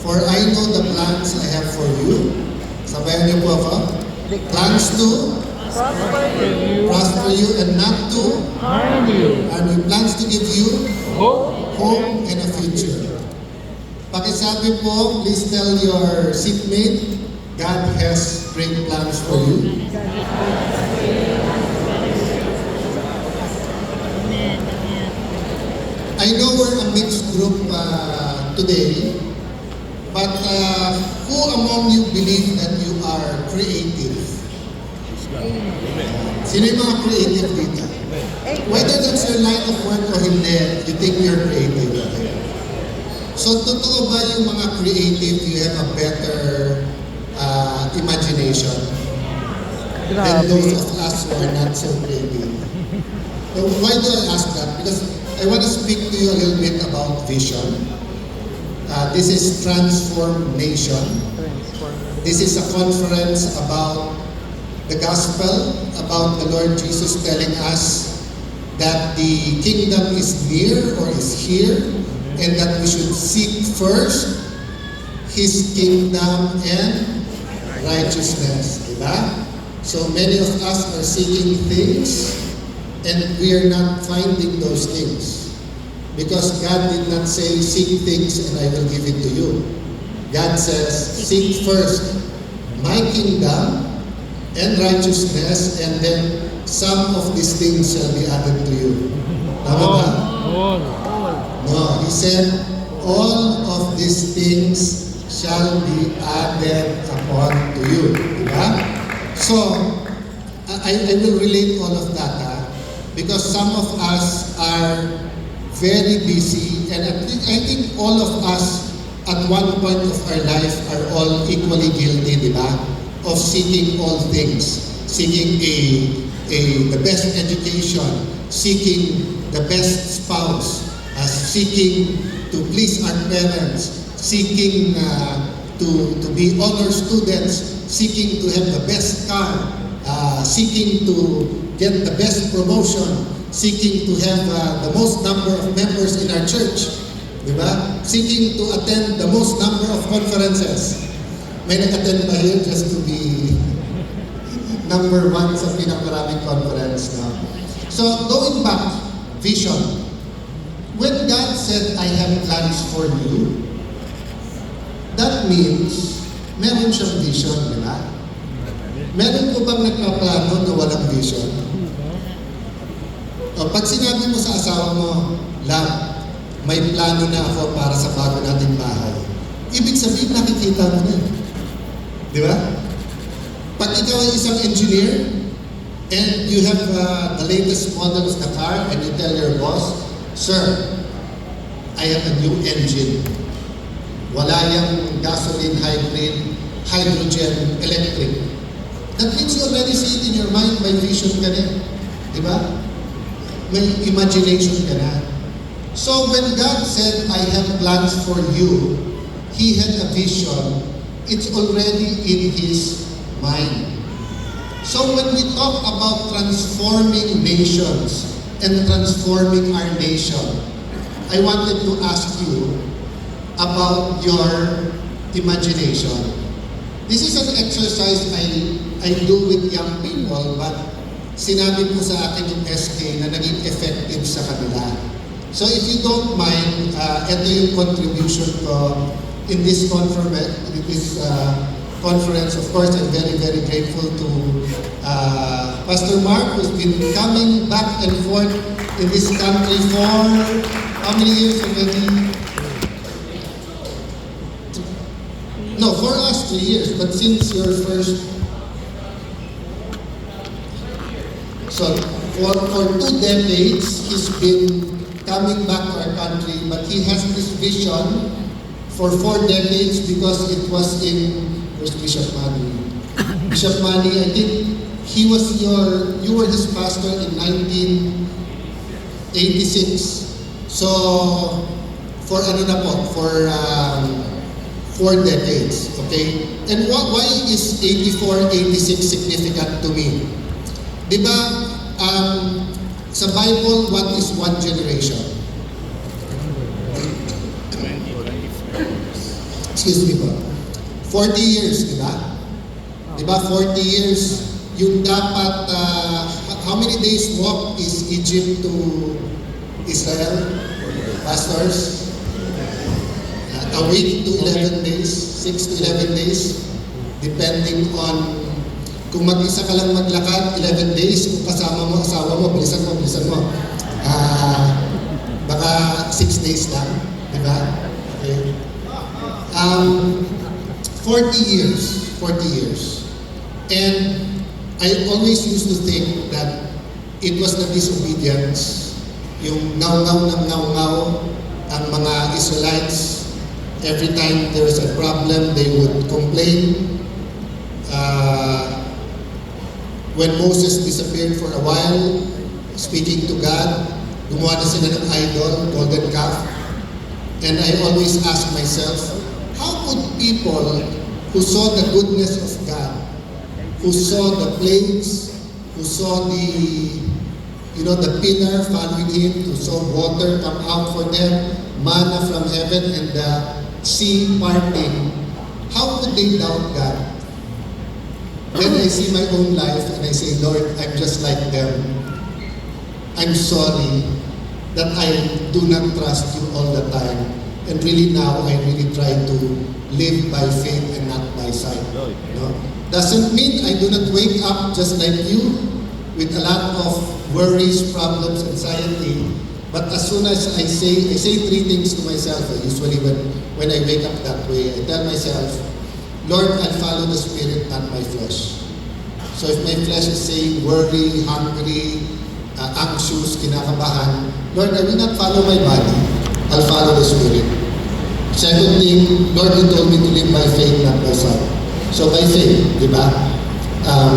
For I know the plans I have for you. Sabayan niyo po ako. Plans to prosper you and not to harm you. and with plans to give you hope and a future. Pakisabi po, please tell your seatmate, God has great plans for you. I know we're a mixed group today, but who among you believe that you are creative? Sino yung mga creative dito? Whether that's your line of work o hindi, you think you're creative. So, totoo ba yung mga creative, you have a better imagination than those of us who are not so creative? So, why do I ask that? Because I want to speak to you a little bit about vision. This is Transformation. This is a conference about the gospel, about the Lord Jesus telling us that the kingdom is near or is here, and that we should seek first His kingdom and righteousness. Diba? So many of us are seeking things, and we are not finding those things. Because God did not say, seek things and I will give it to you. God says, seek first my kingdom and righteousness, and then some of these things shall be added to you. Tama ba? No, He said, all of these things shall be added upon to you. Diba? So, I will relate all of that because some of us are very busy, and I think all of us at one point of our life are all equally guilty, di ba? Of seeking all things, seeking the best education, seeking the best spouse, seeking to please our parents, seeking to be honor students, seeking to have the best car, seeking to get the best promotion, seeking to have the most number of members in our church, di ba? Seeking to attend the most number of conferences. May nag-attend ba here just to be number one sa pinakaraming conference? No? So, going back, vision. When God said, I have plans for you, that means meron siyang vision, di ba? Meron po bang nagpaplano na walang vision? O, pag sinabi mo sa asawa mo, love, may plano na ako para sa bago nating bahay, ibig sabihin nakikita mo na. Di ba? Pag ikaw ay isang engineer, and you have the latest model of the car, and you tell your boss, Sir, I have a new engine. Wala yung gasoline, hybrid, hydrogen, electric. That means you already see it in your mind, may vision ka na. Di ba? May imagination ka na. So when God said, I have plans for you, He had a vision. It's already in His mind. So when we talk about transforming nations and transforming our nation, I wanted to ask you about your imagination. This is an exercise I do with young people, but sinabi po sa akin ng SK na naging effective sa kanila. So if you don't mind, ito yung contribution ko in this conference. Of course, I'm very, very grateful to Pastor Mark, who's been coming back and forth in this country for how many years already? No, for us 3 years, but since your first, so for 2 decades, he's been coming back to our country, but he has this vision for 4 decades because it was in, where's Bishop Manny? Bishop Manny, I think you were his pastor in 1986. So, for ano na po, for 4 decades, okay? And why is 84, 86 significant to me? Diba, sa Bible, what is one generation? excuse me po, 40 years, di ba? Di ba, 40 years, yung dapat, how many days walk is Egypt to Israel? Pastors? A week to 11 days, 6 to 11 days, depending on, kung mag-isa ka lang maglakad, 11 days, kung kasama mo, asawa mo, bilisan mo, baka 6 days lang, di ba? Okay. 40 years. And I always used to think that it was the disobedience, yung ngaw-ngaw ng ngaw-ngaw, ang mga Israelites, every time there was a problem, they would complain. When Moses disappeared for a while, speaking to God, gumawa na sila ng idol, golden calf. And I always ask myself, how could people who saw the goodness of God, who saw the plagues, who saw the pillar following him, who saw water come out for them, manna from heaven, and the sea parting, how could they doubt God? When I see my own life and I say, Lord, I'm just like them. I'm sorry that I do not trust you all the time. And really now, I really try to live by faith and not by sight. No? Doesn't mean I do not wake up just like you with a lot of worries, problems, anxiety. But as soon as I say 3 things to myself, usually when I wake up that way, I tell myself, Lord, I'll follow the Spirit, not my flesh. So if my flesh is saying worry, hungry, anxious, kinakabahan, Lord, I will not follow my body. I'll follow the Spirit. Second thing, Lord, you told me to live by faith, not by sight. So by faith, di ba?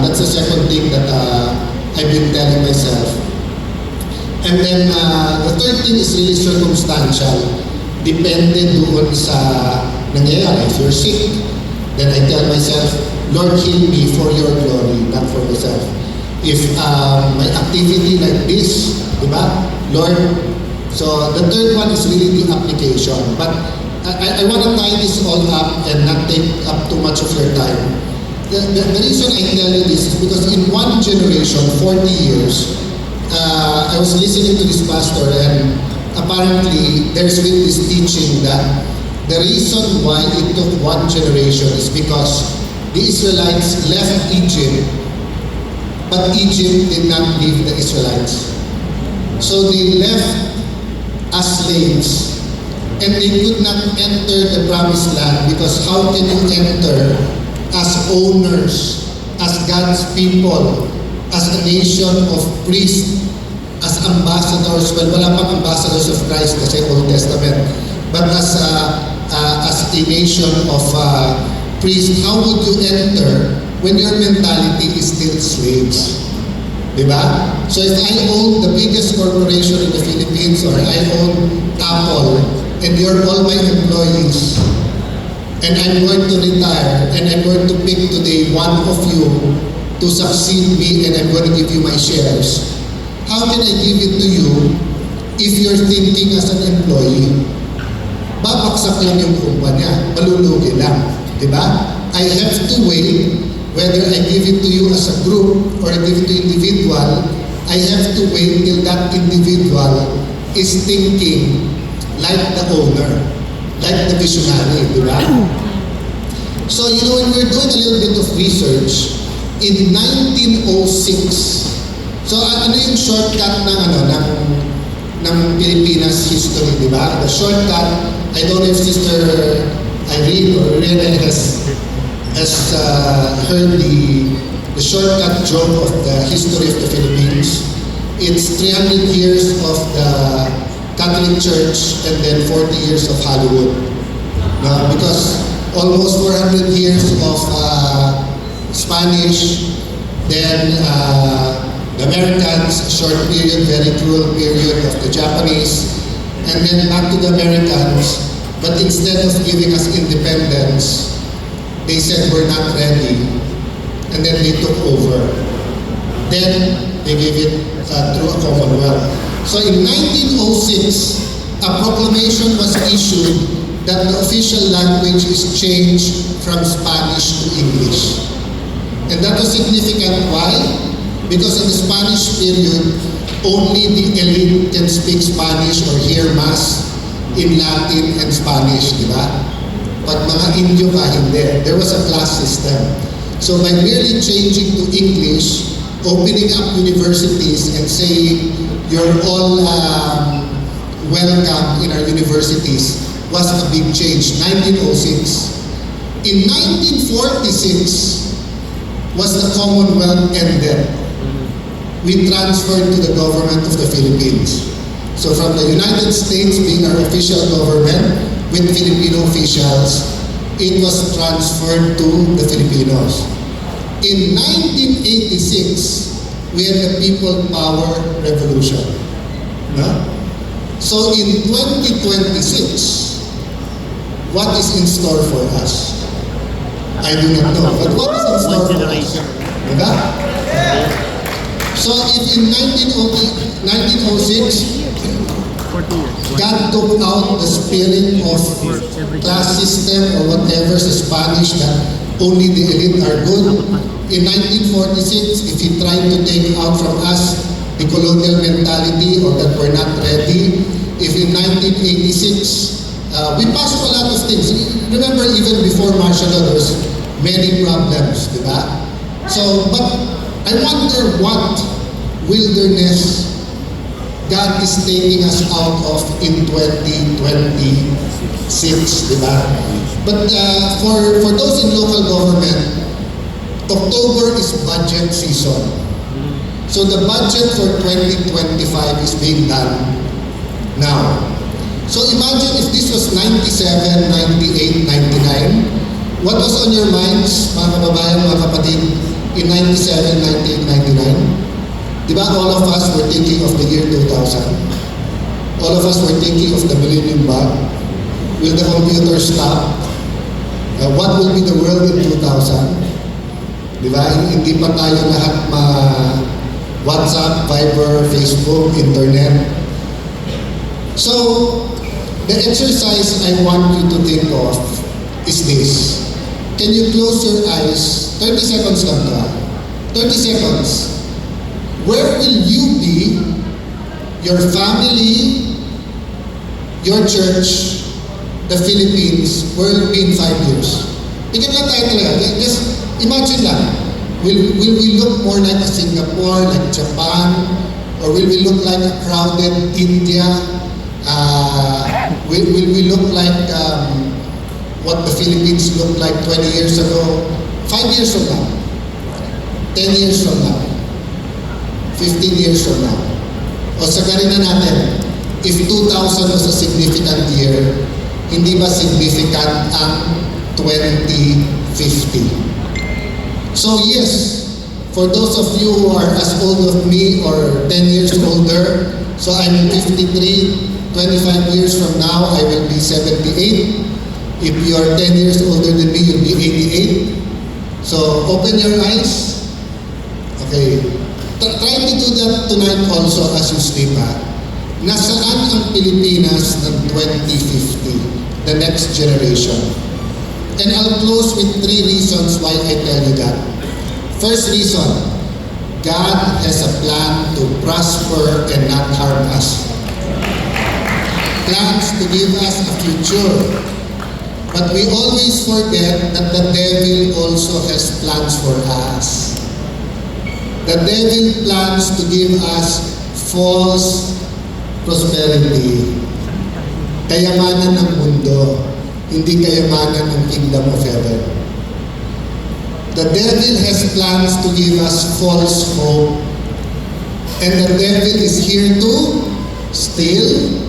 That's the second thing that I've been telling myself. And then the third thing is really circumstantial. Depende doon sa nangyayari. If you're sick, then I tell myself, Lord, heal me for your glory, not for myself. If my activity like this, di ba? Lord, so the third one is really the application. But I want to tie this all up and not take up too much of your time. The reason I tell you this is because in one generation, 40 years, I was listening to this pastor, and apparently there's been this teaching that the reason why it took one generation is because the Israelites left Egypt, but Egypt did not leave the Israelites. So they left as slaves, and they could not enter the promised land, because how can you enter as owners, as God's people, as a nation of priests, as ambassadors? Well, wala pang ambassadors of Christ kasi Old Testament, but as a nation of priests, how would you enter when your mentality is still slaves? Diba? So if I own the biggest corporation in the Philippines, or I own Apple, and you're all my employees, and I'm going to retire, and I'm going to pick today one of you to succeed me, and I'm going to give you my shares, how can I give it to you if you're thinking as an employee? Babaksak lang yung kumpanya, malulugi lang. Diba? I have to wait. Whether I give it to you as a group or I give it to individual, I have to wait till that individual is thinking like the owner, like the visionary, di ba? So, when we're doing a little bit of research, in 1906, so ano yung shortcut ng Pilipinas history, di ba? The shortcut, I don't know if Sister Irene or Irene has heard the shortcut joke of the history of the Philippines. It's 300 years of the Catholic Church and then 40 years of Hollywood. Because almost 400 years of Spanish, then the Americans, a short period, very cruel period of the Japanese, and then back to the Americans, but instead of giving us independence, they said we're not ready, and then they took over. Then they gave it through a Commonwealth. So in 1906, a proclamation was issued that the official language is changed from Spanish to English. And that was significant. Why? Because in the Spanish period, only the elite can speak Spanish or hear Mass in Latin and Spanish, di ba? Pag mga Indio ka, hindi. There was a class system. So by merely changing to English, opening up universities and saying, you're all welcome in our universities, was a big change. 1906. In 1946, was the Commonwealth ended. We transferred to the government of the Philippines. So from the United States being our official government with Filipino officials, it was transferred to the Filipinos. In 1986, we had the People Power Revolution. No? So in 2026, what is in store for us? I do not know. But what is in store for us? Diba? So if in 1906, God took out the spelling of class system or whatever sa Spanish that only the elite are good. In 1946, if He tried to take out from us the colonial mentality or that we're not ready, if in 1986, we passed a lot of things. Remember, even before martial law, there was many problems, di ba? So, but I wonder what wilderness God is taking us out of in 2026, di ba? But for those in local government, October is budget season. So the budget for 2025 is being done now. So imagine if this was 97, 98, 99, what was on your minds, mga kababayan, mga kapatid, in 97, 98, 99? Diba all of us were thinking of the year 2000? All of us were thinking of the millennium bug. Will the computer stop? What will be the world in 2000? Diba? Hindi pa tayo lahat WhatsApp, Viber, Facebook, Internet. So, the exercise I want you to think of is this. Can you close your eyes? 30 seconds lang to. 30 seconds. Where will you be, your family, your church, the Philippines, where will be in 5 years? Bigyan lang tayo talaga. Just imagine lang. Will we look more like Singapore, like Japan, or will we look like a crowded India? Will we look like what the Philippines looked like 20 years ago? 5 years from now? 10 years from now? 15 years from now? O sagarin na natin, if 2000 was a significant year, hindi ba significant ang 2050? So yes, for those of you who are as old as me or 10 years older, so I'm 53, 25 years from now, I will be 78. If you are 10 years older than me, you'll be 88. So open your eyes. Okay. Try to do that tonight also as you sleep. Nasaan ang Pilipinas ng 2050? The next generation. And I'll close with 3 reasons why I tell you that. First reason, God has a plan to prosper and not harm us. Plans to give us a future. But we always forget that the devil also has plans for us. The devil plans to give us false prosperity. Kayamanan ng mundo. Hindi kayamanan ng kingdom of heaven. The devil has plans to give us false hope. And the devil is here to steal,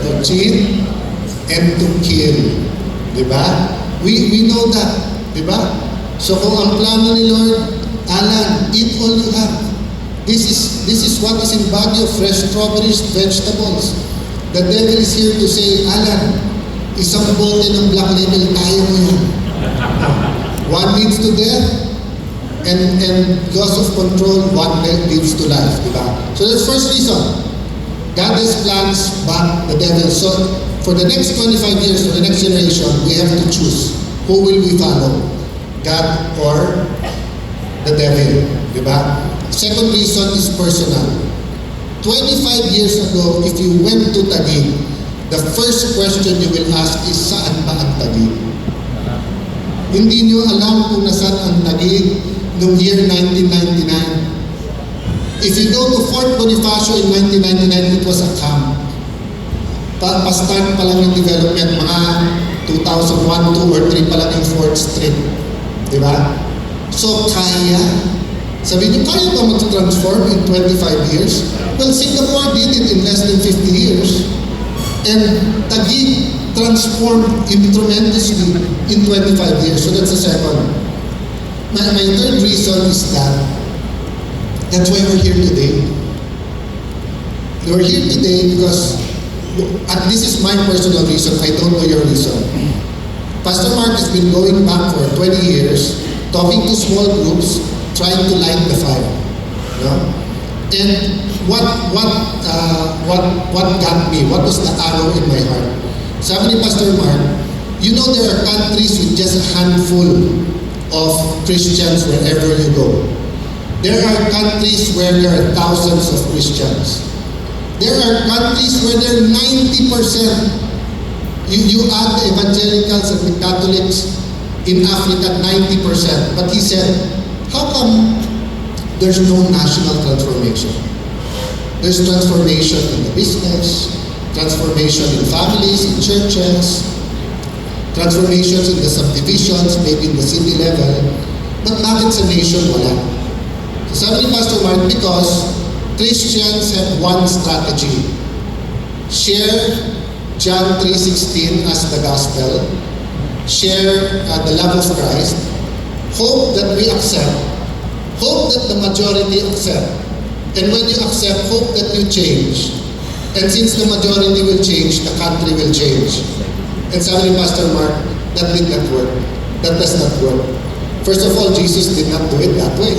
to cheat, and to kill. Diba? We know that. Diba? So kung ang plano ni Lord, Alan, eat all you have. This is what is in Baguio, fresh strawberries, vegetables. The devil is here to say, Alan, isang bote ng black label, kaya mo yan. One leads to death, and loss of control, one leads to life, di ba? So that's first reason. God has plans, but the devil. So for the next 25 years, for the next generation, we have to choose. Who will we follow? God or the devil? Diba? Second reason is personal. 25 years ago, if you went to Taguig, the first question you will ask is, saan ba ang Taguig? Hindi nyo alam kung nasaan ang Taguig noong year 1999. If you go to Fort Bonifacio in 1999, it was a camp. Pa-start pa lang yung development, mga 2001, 2, or 3 pa lang yung 4th Street. Diba? So, kaya? Sabi niyo, kaya ba mag-transform in 25 years? Well, Singapore did it in less than 50 years. And Taguig transformed tremendously in 25 years. So that's the second. My third reason is that's why we're here today. We're here today because, and this is my personal reason, I don't know your reason. Pastor Mark has been going back for 20 years, talking to small groups, trying to light the fire. You know? And what got me? What was the arrow in my heart? Sabi ni Pastor Mark, you know there are countries with just a handful of Christians wherever you go. There are countries where there are thousands of Christians. There are countries where there are 90%. You add the evangelicals and the Catholics in Africa, 90%. But he said, how come there's no national transformation? There's transformation in the business, transformation in families, in churches, transformations in the subdivisions, maybe in the city level, but bakit sa nation wala? So sabi ni Pastor Mark, because Christians have one strategy. Share John 3:16 as the gospel, share the love of Christ, hope that we accept, hope that the majority accept, and when you accept, hope that you change. And since the majority will change, the country will change. And sabi ni Pastor Mark, that did not work. That does not work. First of all, Jesus did not do it that way.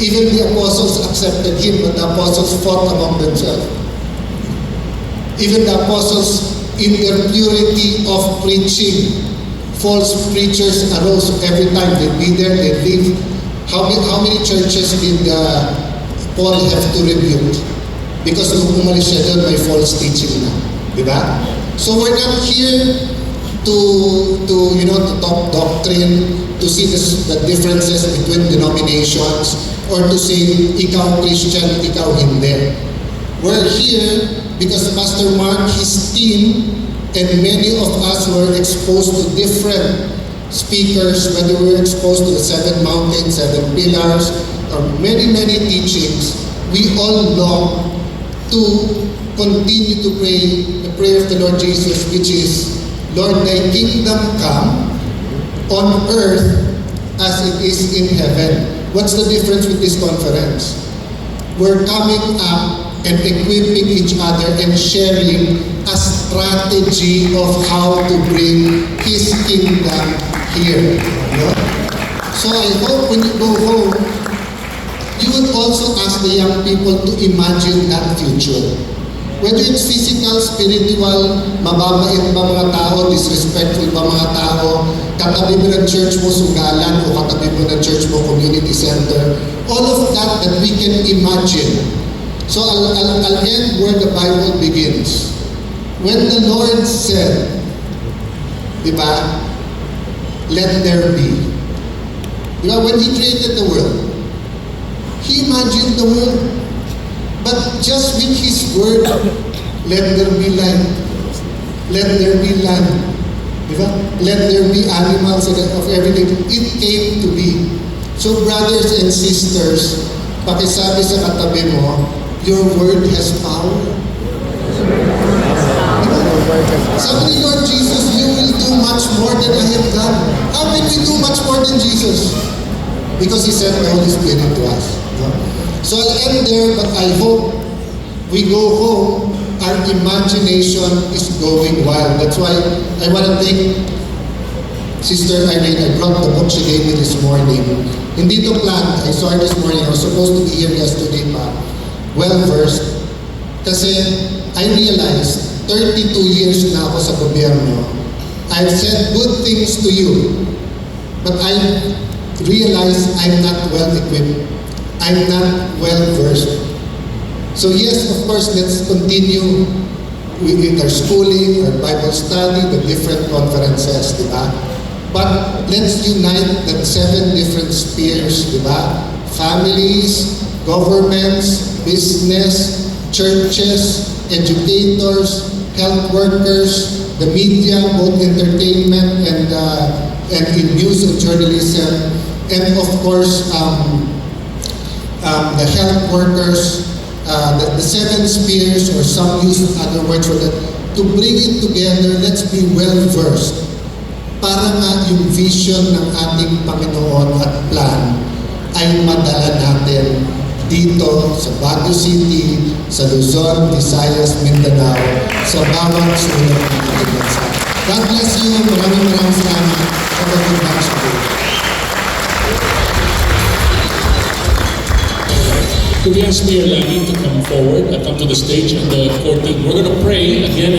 Even the apostles accepted him, but the apostles fought among themselves. Even the apostles, in their purity of preaching, false preachers arose every time. They'd be there, they'd leave. How many churches did Paul have to rebuke? Because nung umalis siya doon, may false teaching na. Diba? So we're not here to talk doctrine, to see the differences between denominations, or to say, ikaw Christian, ikaw hindi. We're here because Pastor Mark, his team, and many of us were exposed to different speakers, whether we were exposed to the 7 mountains, 7 pillars, or many, many teachings. We all long to continue to pray the prayer of the Lord Jesus, which is, Lord, thy kingdom come on earth as it is in heaven. What's the difference with this conference? We're coming up and equipping each other and sharing a strategy of how to bring His kingdom here. You know? So I hope when you go home, you would also ask the young people to imagine that future. Whether it's physical, spiritual, mababait ba mga tao, disrespectful ba mga tao, katabi mo ng church mo sugalan, o katabi mo ng church mo community center, all of that we can imagine. So I'll end where the Bible begins. When the Lord said, diba, let there be. Diba, when He created the world, He imagined the world. But just with His word, let there be light. Let there be land. Diba? Let there be animals and of everything. It came to be. So brothers and sisters, pakisabi sa katabi mo, your word has power. Sabi ni Lord Jesus, you will do much more than I have done. How can we do much more than Jesus? Because He sent the Holy Spirit to us. So I'll end there, but I hope we go home, our imagination is going wild. That's why I want to thank Sister Irene. I brought the book she gave me this morning. Hindi to planned. I saw her this morning. I was supposed to be here yesterday pa. Well-versed. Kasi I realized, 32 years na ako sa gobyerno, I've said good things to you, but I realized I'm not well equipped. I'm not well versed. So yes, of course, let's continue with our schooling, our Bible study, the different conferences, di ba? But let's unite the 7 different spheres, di ba? Families, governments, business, churches, educators, health workers, the media, both entertainment and in news and journalism, and of course the health workers, the 7 spheres, or some use other words for that. To bring it together, let's be well versed para nga yung vision ng ating Panginoon at plan ay madala natin dito sa Baguio City, sa Luzon, Visayas, Mindanao, sa bawat sulok ng ating bansa. God bless you. Maraming salamat sa pagpunta sa buhay. Could we ask Mayor Lani to come forward, come to the stage and the court team? We're going to pray again.